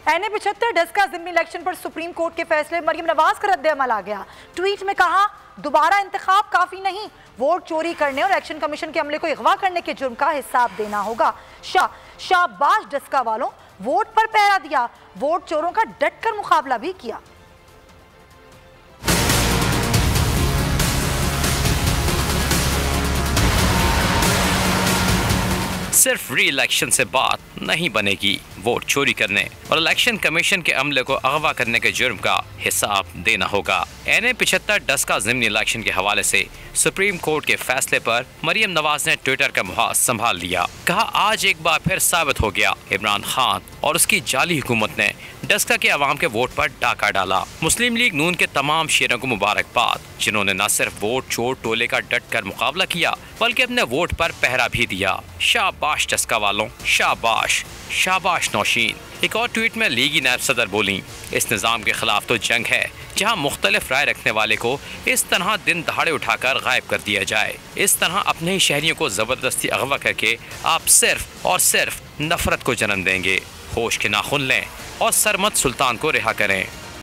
NA-75 Daska ज़िमनी election पर supreme court के फैसले, मरियम नवाज का रद्द-ए-अमल आ गया। ट्वीट में कहा, दोबारा इंतखाब काफी नहीं, वोट चोरी करने और इलेक्शन कमीशन के अमले को अगवा करने के जुर्म का हिसाब देना होगा। शाबाश डस्का वालों, वोट पर पहरा दिया, वोट चोरों का डटकर मुकाबला भी किया। सिर्फ री इलेक्शन से बात नहीं बनेगी, वोट चोरी करने और इलेक्शन कमीशन के अमले को अगवा करने के जुर्म का हिसाब देना होगा। NA-75 डस्का ज़िमनी इलेक्शन के हवाले से सुप्रीम कोर्ट के फैसले पर मरियम नवाज ने ट्विटर का मुहाज संभाल लिया। कहा, आज एक बार फिर साबित हो गया, इमरान खान और उसकी जाली हुकूमत ने डस्का के अवाम के वोट पर डाका डाला। मुस्लिम लीग नून के तमाम शेरों को मुबारकबाद, जिन्होंने न सिर्फ वोट चोर टोले का डट कर मुकाबला किया बल्कि अपने वोट पर पहरा भी दिया। शाबाश डस्का वालों, शाबाश शाबाश नौशीन। एक और ट्वीट में लीगी नायब सदर बोली, इस निज़ाम के खिलाफ तो जंग है जहां मुख्तलिफ राय रखने वाले को इस तरह दिन दहाड़े उठाकर गायब कर दिया जाए। इस तरह अपने ही शहरियों को ज़बरदस्ती अगवा करके आप सिर्फ और सिर्फ नफरत को जन्म देंगे। होश के नाखुन लें और सरमद सुल्तान को रिहा करें।